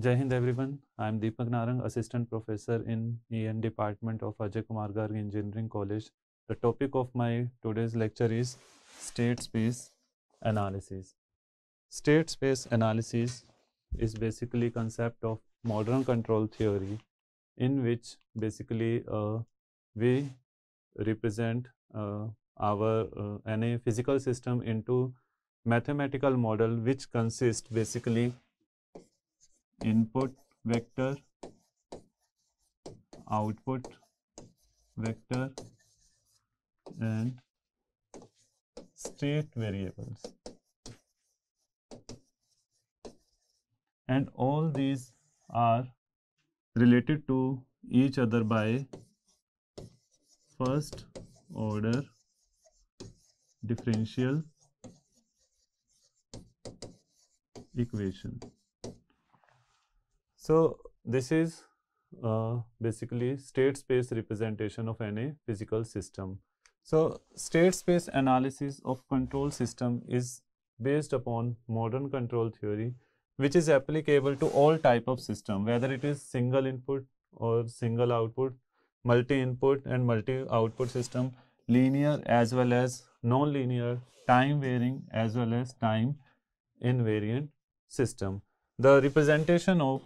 Jai Hind everyone. I am Deepak Narang, Assistant Professor in EN Department of Ajay Kumar Garg Engineering College. The topic of my today's lecture is state space analysis. State space analysis is basically concept of modern control theory in which basically we represent our any physical system into mathematical model which consists basically input vector, output vector and state variables, and all these are related to each other by first order differential equation. So this is basically state space representation of any physical system. So state space analysis of control system is based upon modern control theory, which is applicable to all type of system, whether it is single input or single output, multi input and multi output system, linear as well as non-linear, time varying as well as time invariant system. The representation of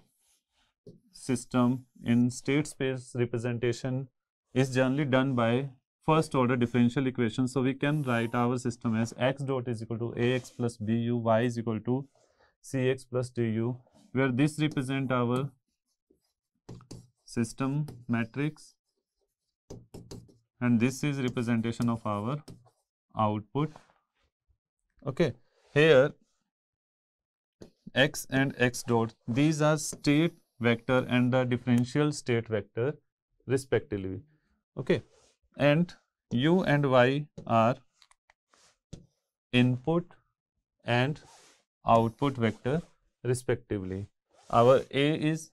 system in state space representation is generally done by first order differential equation. So we can write our system as x dot is equal to ax plus bu, y is equal to cx plus du, where this represent our system matrix and this is representation of our output. Okay, here x and x dot, these are state vector and the differential state vector respectively. Okay, and u and y are input and output vector respectively. Our A is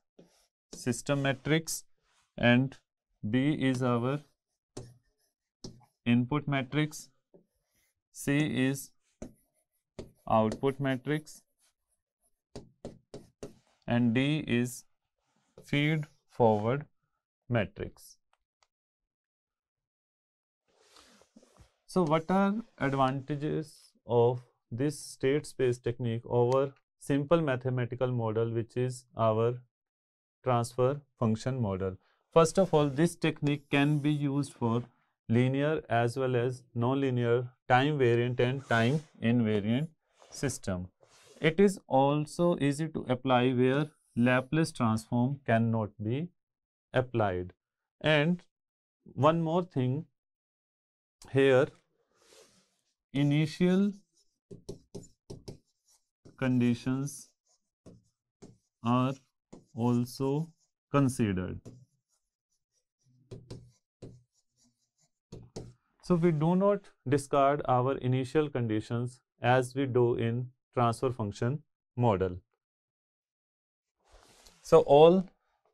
system matrix and B is our input matrix, C is output matrix and D is feed forward matrix. So what are advantages of this state space technique over simple mathematical model, which is our transfer function model? First of all, this technique can be used for linear as well as non-linear, time variant and time invariant system. It is also easy to apply where Laplace transform cannot be applied. And one more thing here, initial conditions are also considered. So we do not discard our initial conditions as we do in transfer function model. So all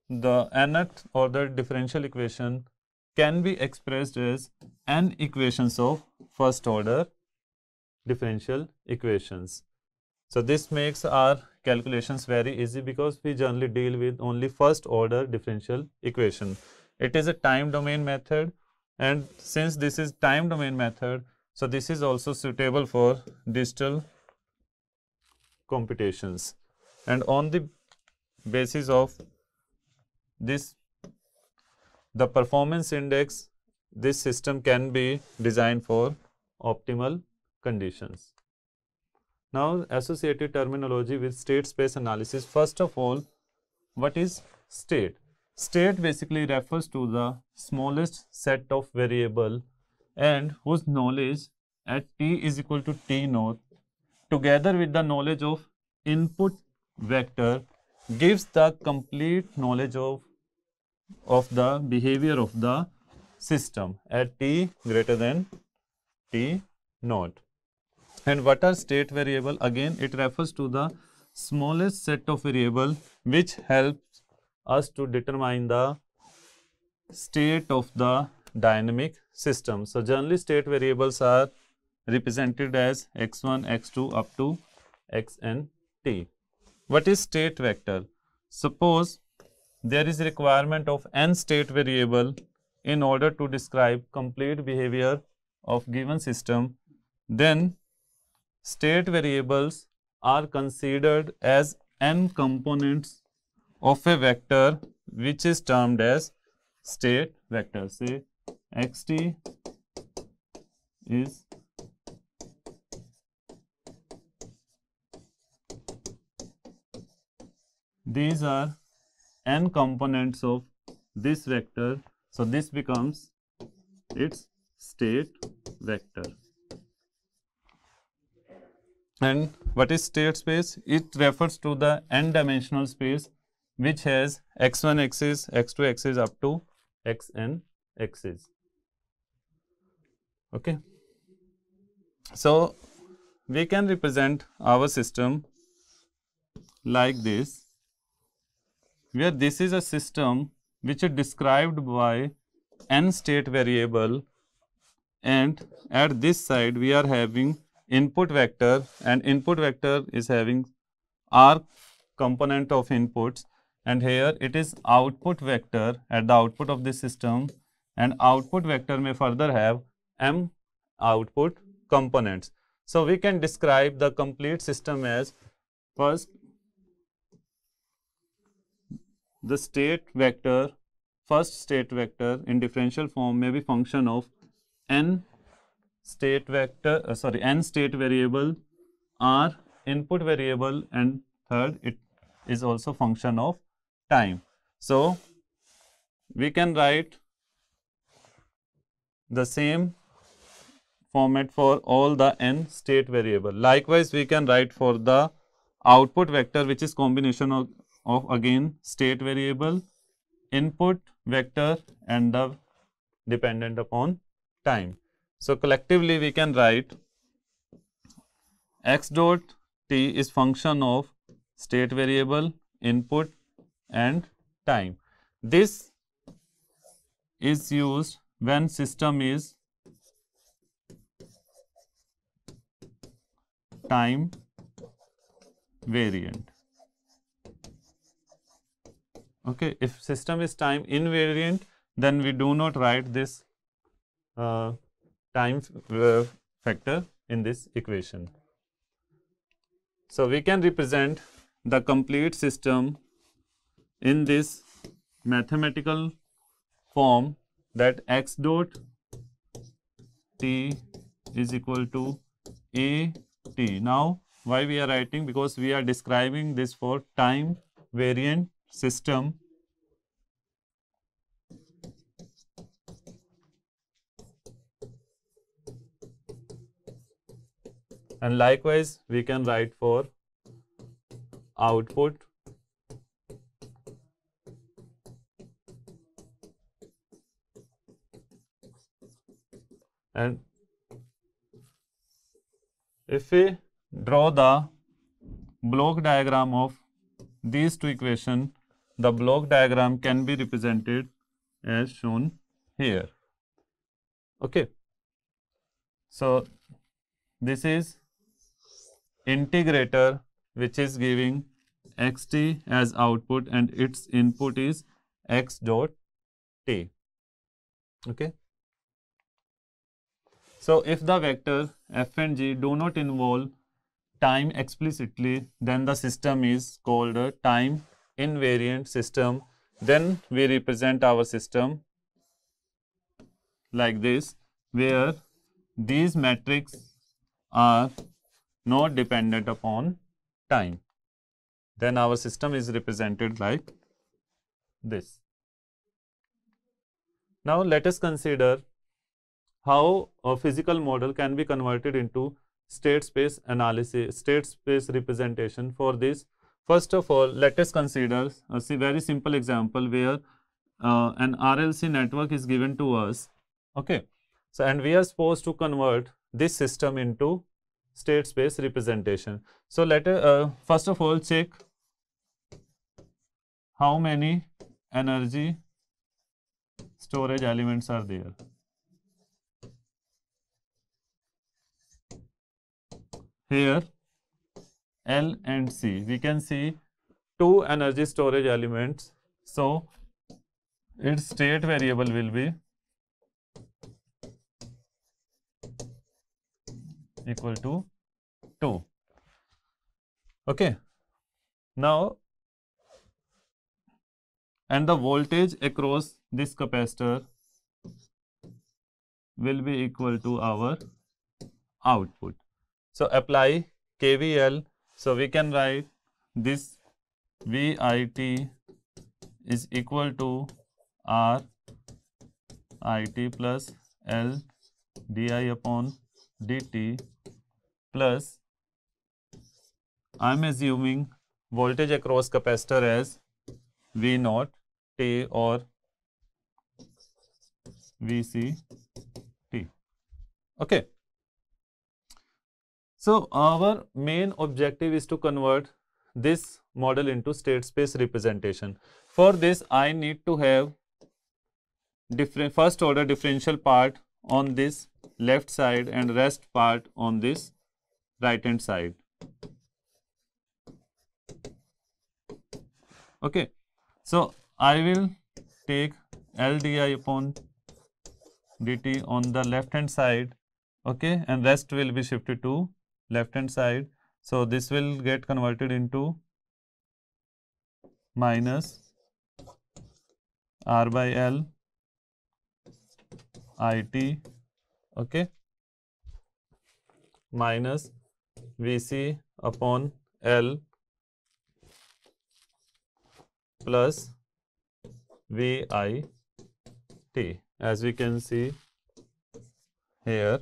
the nth order differential equation can be expressed as n equations of first order differential equations. So this makes our calculations very easy because we generally deal with only first order differential equation. It is a time domain method, and since this is time domain method, so this is also suitable for digital computations. And on the basis of this, the performance index, this system can be designed for optimal conditions. Now, associated terminology with state space analysis. First of all, what is state? State basically refers to the smallest set of variable and whose knowledge at t is equal to t naught together with the knowledge of input vector gives the complete knowledge of the behavior of the system at t greater than t naught. And what are state variable? Again, it refers to the smallest set of variable which helps us to determine the state of the dynamic system. So generally state variables are represented as x1, x2 up to xn t. What is state vector? Suppose there is a requirement of n state variable in order to describe complete behavior of given system, then state variables are considered as n components of a vector which is termed as state vector. Say xt is these are n components of this vector, so this becomes its state vector. And what is state space? It refers to the n dimensional space which has x1 axis, x2 axis up to xn axis. Okay. So we can represent our system like this, where this is a system which is described by n state variable, and at this side we are having input vector, and input vector is having r component of inputs, and here it is output vector at the output of this system, and output vector may further have m output components. So we can describe the complete system as, first, the state vector, first state vector in differential form may be function of n state vector, n state variable, r input variable, and third, it is also function of time. So we can write the same format for all the n state variable. Likewise, we can write for the output vector, which is combination of again state variable, input vector, and the dependent upon time. So collectively we can write x dot t is function of state variable, input, and time. This is used when system is time variant. Okay, if system is time invariant, then we do not write this time factor in this equation. So we can represent the complete system in this mathematical form, that x dot t is equal to a t. Now why we are writing? Because we are describing this for time variant system, and likewise we can write for output and if we draw the block diagram of these two equations, the block diagram can be represented as shown here. Okay. So this is integrator which is giving xt as output and its input is x dot t. Okay. So if the vector f and g do not involve time explicitly, then the system is called a time invariant system. Then we represent our system like this, where these metrics are not dependent upon time. Then our system is represented like this. Now let us consider how a physical model can be converted into state space analysis, state space representation. For this, first of all, let us consider a very simple example where an RLC network is given to us. Okay. So, and we are supposed to convert this system into state space representation. So, let us first of all check how many energy storage elements are there. Here L and C, we can see two energy storage elements, so its state variable will be equal to 2. Okay. Now, and the voltage across this capacitor will be equal to our output. So, apply KVL. So, we can write this VIT is equal to R IT plus L di upon dt plus, I am assuming voltage across capacitor as V naught T or VC T. Okay. So, our main objective is to convert this model into state space representation. For this, I need to have first order differential part on this left side and rest part on this right hand side. Okay. So, I will take L di upon dt on the left hand side, okay, and rest will be shifted to left hand side. So, this will get converted into minus R by L IT, okay, minus VC upon L plus VIT, as we can see here.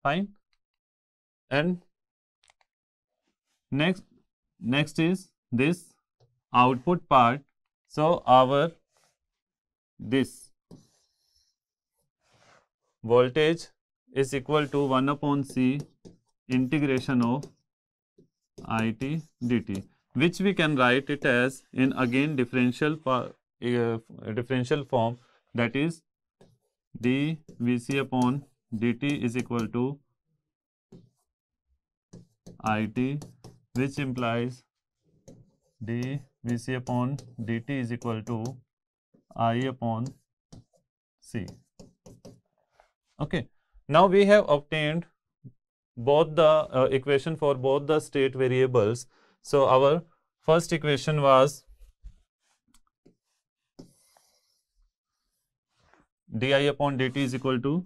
Fine. And next is this output part. So, our this voltage is equal to 1 upon C integration of IT dt, which we can write it as in again differential form, that is dVC upon dt is equal to IT, which implies dVC upon dt is equal to I upon C. Okay. Now, we have obtained both the equation for both the state variables. So, our first equation was di upon dt is equal to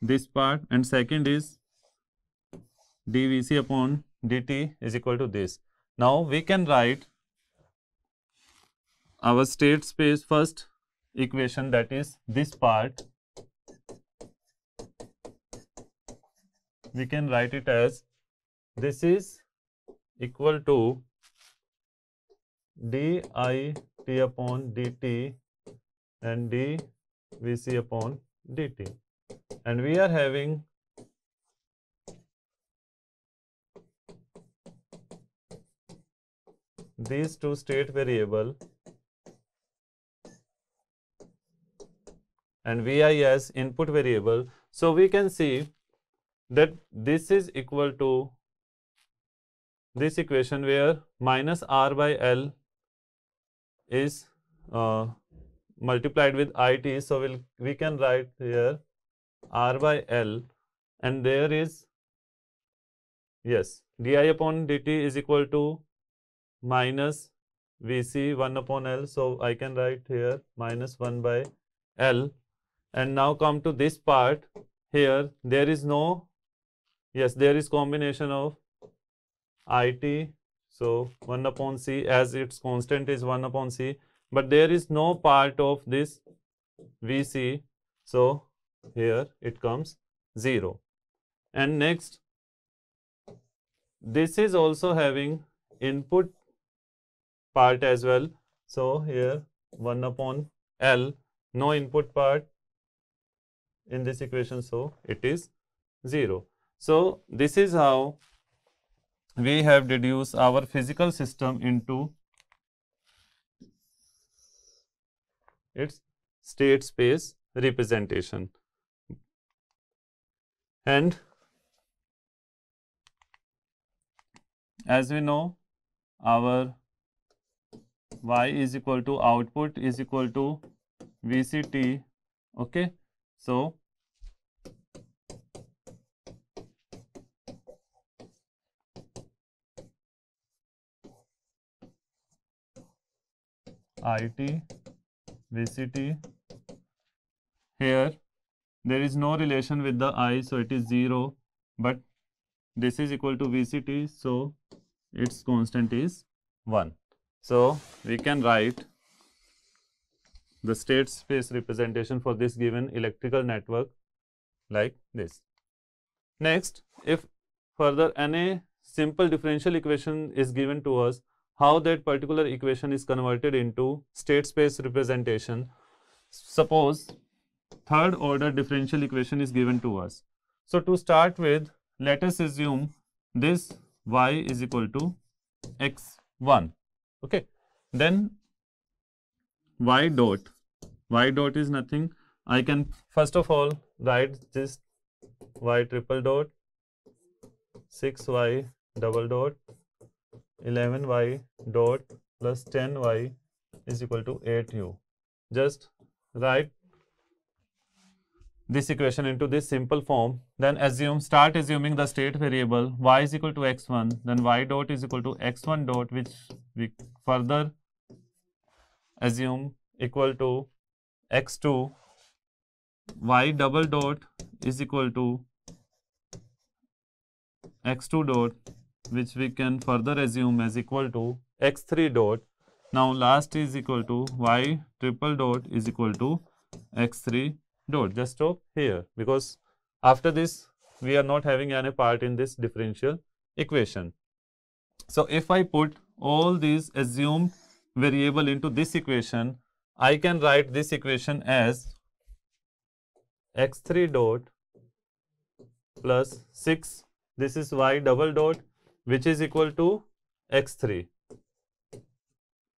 this part, and second is dVC upon dt is equal to this. Now, we can write our state space first equation, that is this part. We can write it as this is equal to dit upon dt and dVC upon dt, and we are having these two state variable and Vi as input variable. So, we can see that this is equal to this equation where minus R by L is multiplied with IT. So, we can write here R by L, and there is, yes, di upon dt is equal to minus Vc 1 upon L. So, I can write here minus 1 by L, and now come to this part. Here there is no, yes, there is combination of IT. So, 1 upon C, as its constant is 1 upon C, but there is no part of this Vc. So, here it comes 0. And next, this is also having input part as well. So, here 1 upon L, no input part in this equation, so it is 0. So, this is how we have deduced our physical system into its state space representation. And as we know, our y is equal to output is equal to VCT. Okay, so IT VCT. Here there is no relation with the I, so it is 0, but this is equal to VCT, so its constant is 1. So we can write the state space representation for this given electrical network like this. Next, if further any simple differential equation is given to us, how that particular equation is converted into state space representation. Suppose third order differential equation is given to us. So to start with, let us assume this y is equal to x1. Okay, then y dot is nothing. I can first of all write this y triple dot 6y double dot 11y dot plus 10y is equal to 8u. Just write this equation into this simple form, then start assuming the state variable y is equal to x1, then y dot is equal to x1 dot, which we further assume equal to x2, y double dot is equal to x2 dot, which we can further assume as equal to x3 dot. Now last is equal to y triple dot is equal to x3 dot. Just stop here, because after this we are not having any part in this differential equation. So if I put all these assumed variable into this equation, I can write this equation as x3 dot plus 6, this is y double dot, which is equal to x3.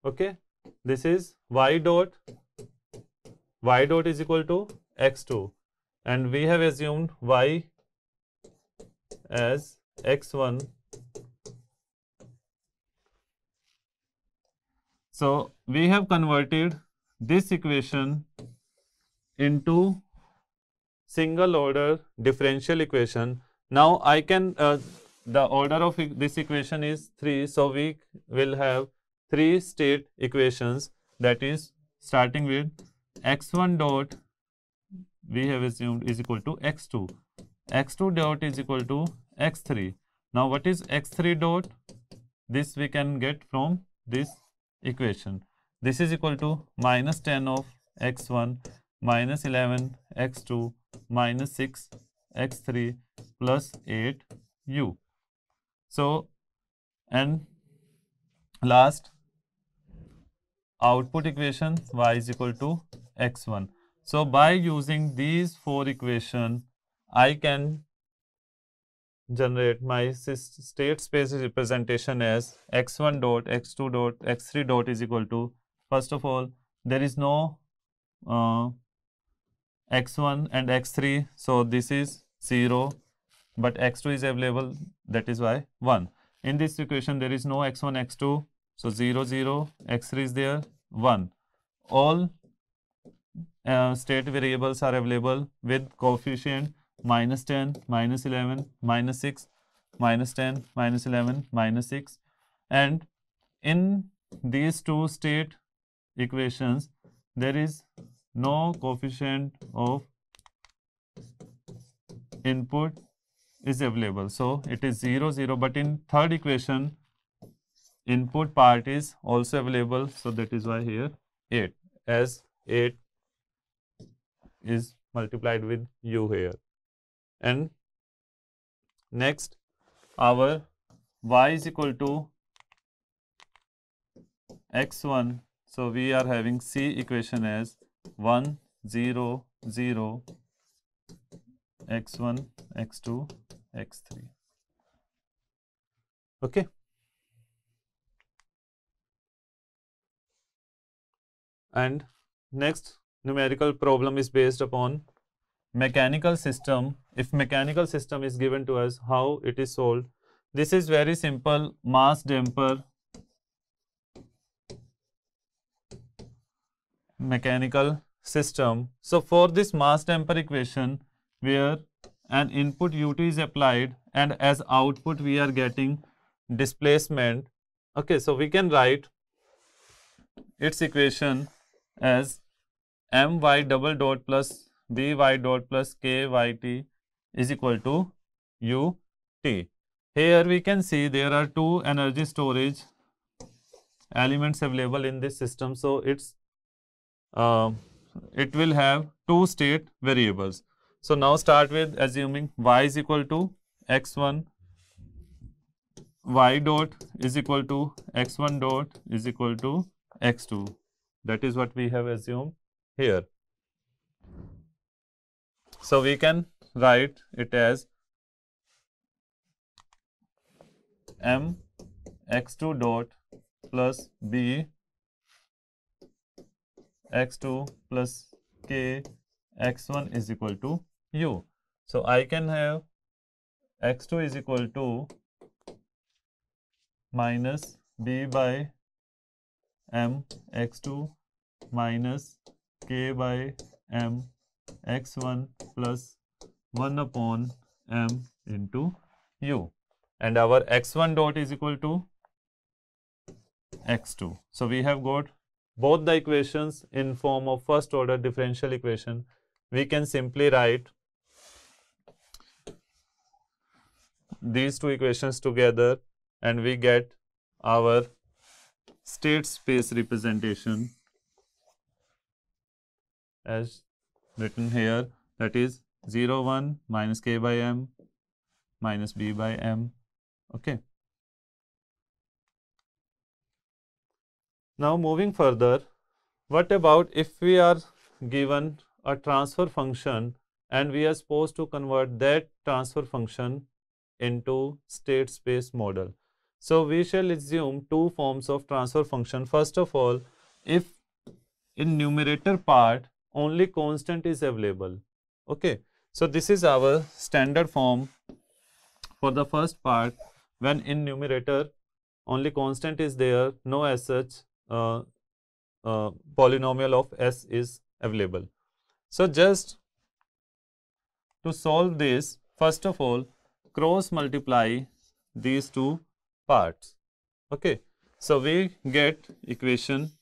Okay, this is y dot is equal to x2, and we have assumed y as x1. So we have converted this equation into single order differential equation. Now I can the order of this equation is 3, so we will have 3 state equations, that is starting with x1 dot we have assumed is equal to x2, x2 dot is equal to x3. Now what is x3 dot? This we can get from this equation. This is equal to minus 10 of x1 minus 11 x2 minus 6 x3 plus 8u. So, and last output equation y is equal to x1. So by using these 4 equations, I can generate my state space representation as x1 dot, x2 dot, x3 dot is equal to, first of all, there is no x1 and x3, so this is 0, but x2 is available, that is why 1. In this equation there is no x1, x2, so 0, 0, x3 is there, 1. All state variables are available with coefficient minus 10, minus 11, minus 6, minus 10, minus 11, minus 6, and in these two state equations there is no coefficient of input is available, so it is 0, 0, but in third equation input part is also available, so that is why here 8, as 8 is multiplied with u here. And next our y is equal to x1, so we are having C equation as 1, 0, 0, x1, x2, x3. Okay. And next numerical problem is based upon mechanical system. If mechanical system is given to us, how it is solved? This is very simple mass damper mechanical system. So for this mass damper equation, where an input ut is applied and as output we are getting displacement, okay, so we can write its equation as my double dot plus by dot plus kyt is equal to ut. Here we can see there are two energy storage elements available in this system, so it will have two state variables. So now start with assuming y is equal to x1, y dot is equal to x1 dot is equal to x2. That is what we have assumed here. So we can write it as m x2 dot plus b x2 plus k x1 is equal to u. So I can have x2 is equal to minus b by m x2 minus k by m x1 plus 1 upon m into u, and our x1 dot is equal to x2. So we have got both the equations in form of first order differential equation. We can simply write these two equations together and we get our state space representation as written here, that is 0 1 minus k by m minus b by m. Okay. Now moving further, what about if we are given a transfer function and we are supposed to convert that transfer function into state space model? So we shall assume two forms of transfer function. First of all, if in numerator part only constant is available, okay, so this is our standard form for the first part. When in numerator only constant is there, no as such polynomial of s is available. So just to solve this, first of all, cross multiply these two parts. Okay, so we get equation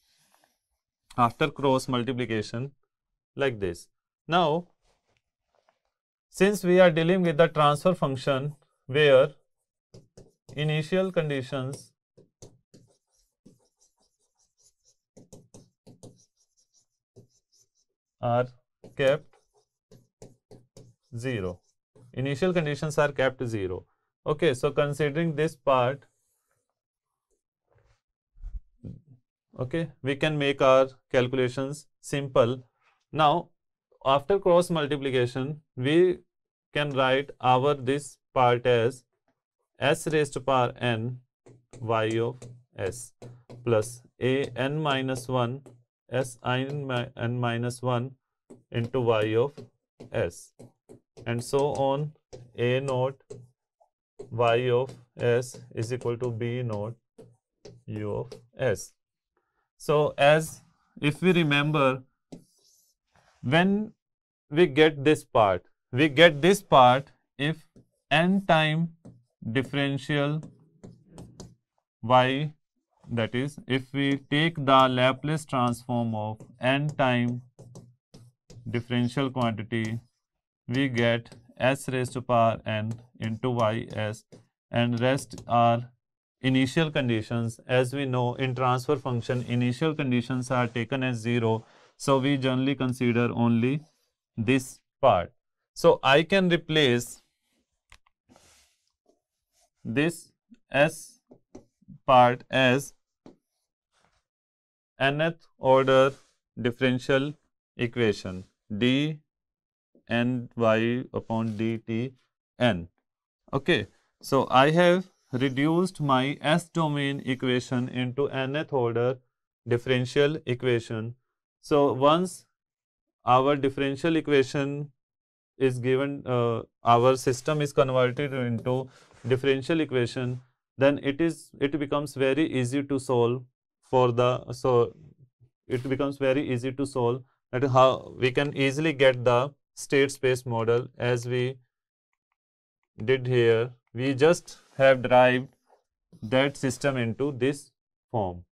after cross multiplication like this. Now, since we are dealing with the transfer function where initial conditions are kept 0. Initial conditions are kept 0. Okay, so considering this part, okay, we can make our calculations simple. Now, after cross multiplication, we can write our this part as s raised to power n y of s plus a n minus 1 s n minus 1 into y of s, and so on. A naught y of s is equal to b naught u of s. So as if we remember, when we get this part if n time differential y, that is if we take the Laplace transform of n time differential quantity, we get s raised to power n into ys, and rest are initial conditions. As we know, in transfer function initial conditions are taken as 0, so we generally consider only this part. So I can replace this s part as nth order differential equation d n y upon dt n. Okay, so I have reduced my s domain equation into nth order differential equation. So once our differential equation is given, our system is converted into differential equation, then it becomes very easy to solve for the it becomes very easy to solve that how we can easily get the state space model as we did here. We just have derived that system into this form,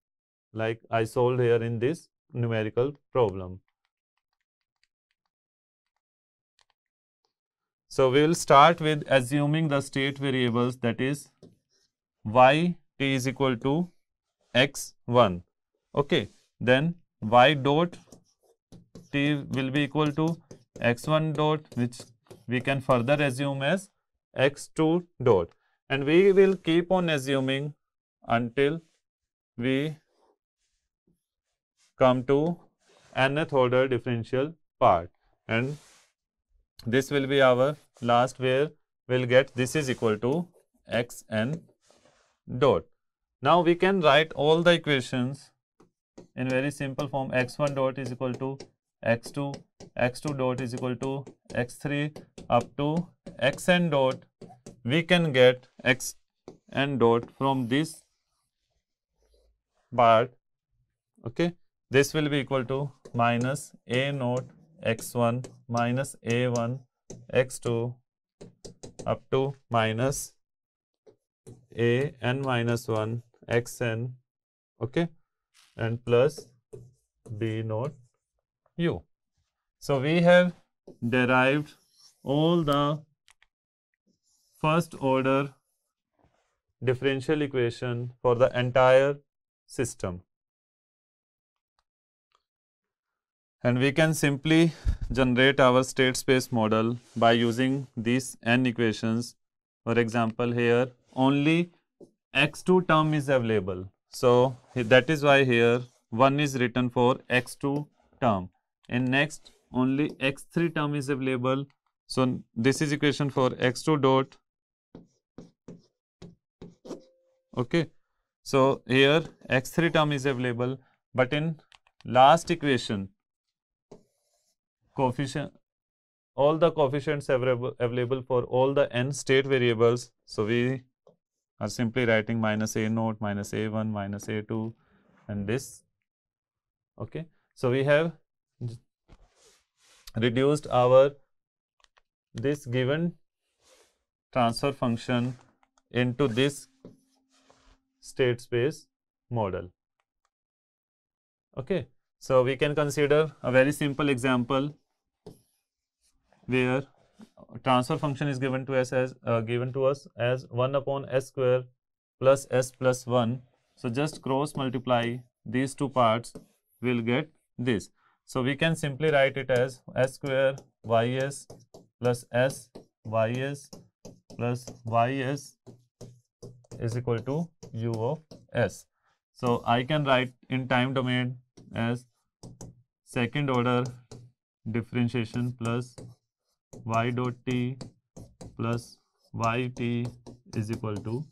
like I solved here in this numerical problem. So we will start with assuming the state variables, that is y t is equal to x1. Okay, then y dot t will be equal to x1 dot, which we can further assume as x2 dot, and we will keep on assuming until we come to nth order differential part, and this will be our last, where we'll get this is equal to xn dot. Now we can write all the equations in very simple form. x1 dot is equal to x2, x2 dot is equal to x3 up to xn dot. We can get xn dot from this part. Okay, this will be equal to minus a naught x1 minus a1 x2 up to minus a n minus 1 xn, okay, and plus b naught u. So we have derived all the first order differential equation for the entire system, and we can simply generate our state space model by using these n equations. For example, here only x2 term is available, so that is why here 1 is written for x2 term, and next only x3 term is available, so this is equation for x2 dot. Okay, so here x3 term is available, but in last equation coefficient, all the coefficients available for all the n state variables, so we are simply writing minus a naught minus a1 minus a2 and this. Okay, so we have reduced our this given transfer function into this state space model. Okay, so we can consider a very simple example where transfer function is given to us as 1 upon s square plus s plus 1. So just cross multiply these two parts, we'll get this. So we can simply write it as s square ys plus s ys plus ys is equal to u of s. So I can write in time domain as second order differentiation plus y dot t plus yt is equal to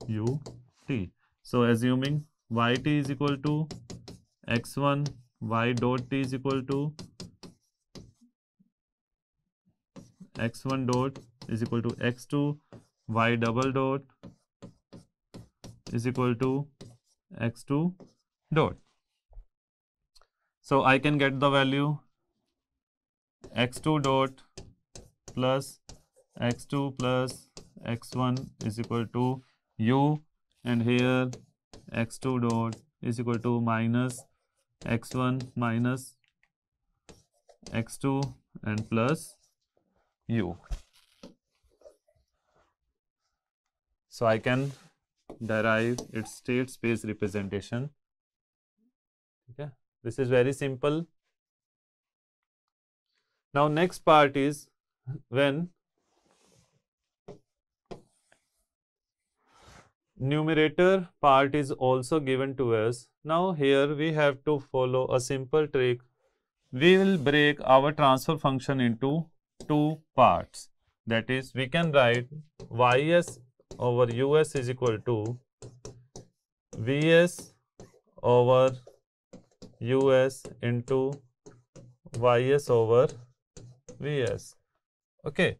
ut. So assuming yt is equal to x1, y dot t is equal to x1 dot is equal to x2, y double dot is equal to x2 dot. So I can get the value x2 dot plus x2 plus x1 is equal to u, and here x2 dot is equal to minus x1 minus x2 and plus u. So I can derive its state space representation. Okay, this is very simple. Now next part is when numerator part is also given to us. Now here we have to follow a simple trick. We will break our transfer function into two parts. That is, we can write ys over us is equal to vs over us into ys over vs. Okay,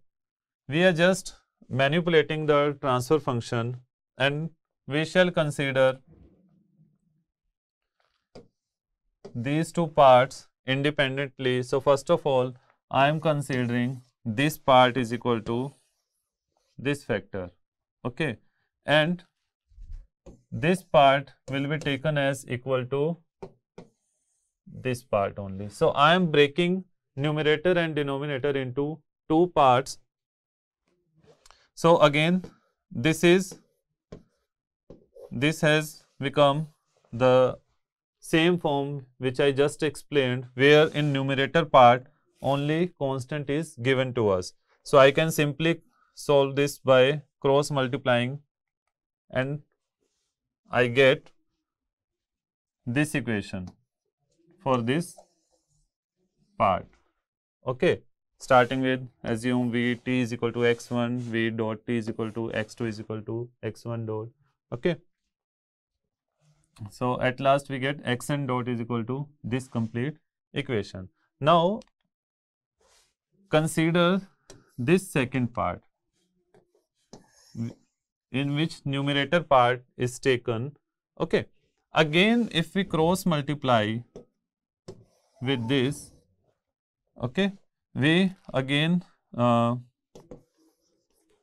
we are just manipulating the transfer function, and we shall consider these two parts independently. So first of all, I am considering this part is equal to this factor, okay, and this part will be taken as equal to this part only. So I am breaking numerator and denominator into two parts. So again, this has become the same form which I just explained, where in numerator part only constant is given to us. So I can simply solve this by cross multiplying, and I get this equation for this part, okay. Starting with, assume v t is equal to x1, v dot t is equal to x2 is equal to x1 dot, okay. So at last we get xn dot is equal to this complete equation. Now consider this second part in which numerator part is taken, okay. Again, if we cross multiply with this, okay, we again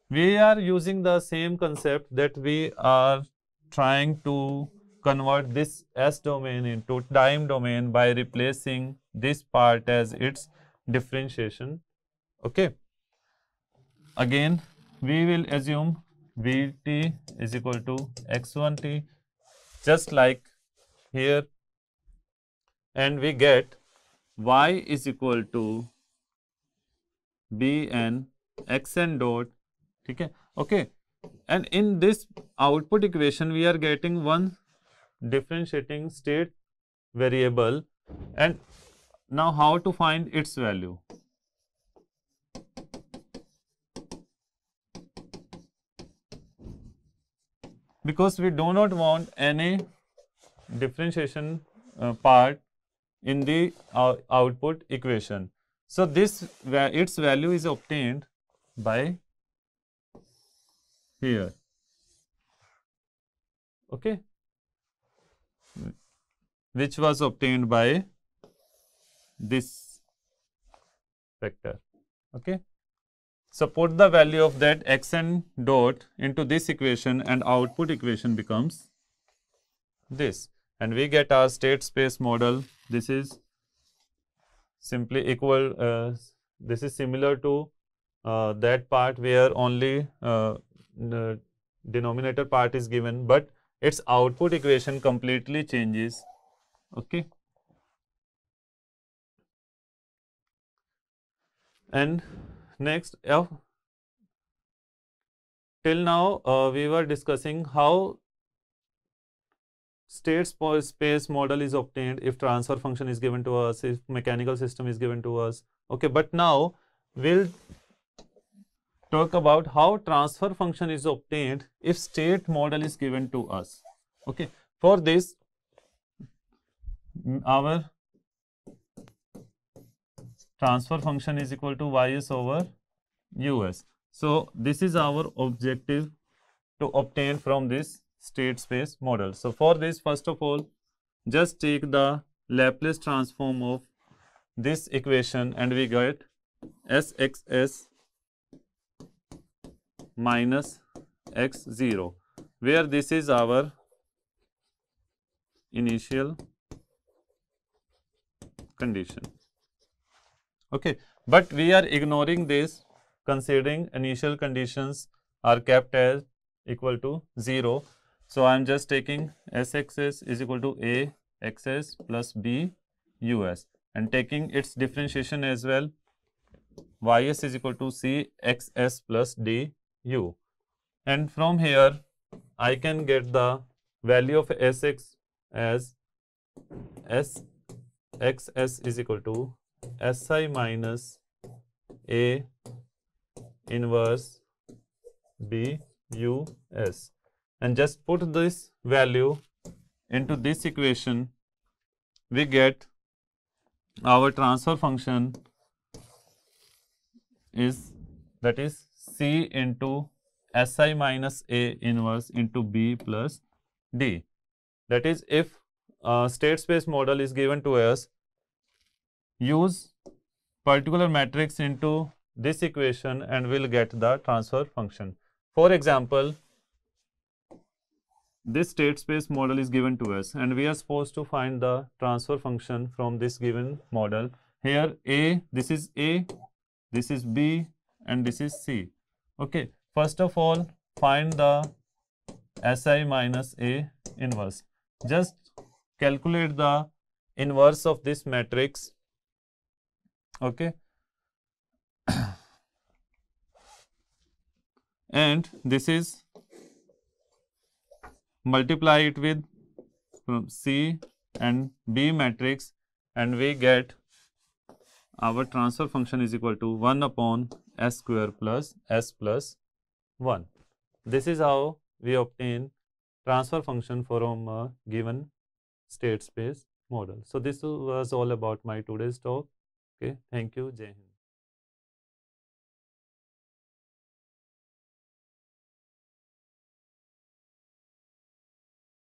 we are using the same concept that we are trying to convert this S domain into time domain by replacing this part as its differentiation, okay. Again, we will assume Vt is equal to x1t, just like here, and we get y is equal to bn xn dot, okay. And in this output equation we are getting one differentiating state variable, and now how to find its value? Because we do not want any differentiation part in the output equation. So this its value is obtained by here, okay, which was obtained by this vector, okay. So put the value of that xn dot into this equation and output equation becomes this, and we get our state space model. This is simply equal, this is similar to that part where only the denominator part is given, but its output equation completely changes, okay. And next, till now we were discussing how state space model is obtained if transfer function is given to us, if mechanical system is given to us, okay. But now we'll talk about how transfer function is obtained if state model is given to us, okay. For this, our transfer function is equal to ys over us. So this is our objective to obtain from this state space model. So for this, first of all, just take the Laplace transform of this equation and we get sxs minus x0, where this is our initial condition, okay. But we are ignoring this, considering initial conditions are kept as equal to 0. So I am just taking sxs is equal to a xs plus b us and taking its differentiation as well, ys is equal to c xs plus d u, and from here I can get the value of sx as xs is equal to si minus a inverse b u s, and just put this value into this equation, we get our transfer function is, that is C into Si minus A inverse into B plus D. That is, if state space model is given to us, use particular matrix into this equation and we'll get the transfer function. For example, this state space model is given to us and we are supposed to find the transfer function from this given model. Here this is A, this is B and this is C. Okay, first of all find the Si minus A inverse. Just calculate the inverse of this matrix. Okay, and this is, multiply it with C and B matrix and we get our transfer function is equal to 1 upon S square plus S plus 1. This is how we obtain transfer function from a given state space model. So this was all about my today's talk. Okay, thank you. Jai Hind.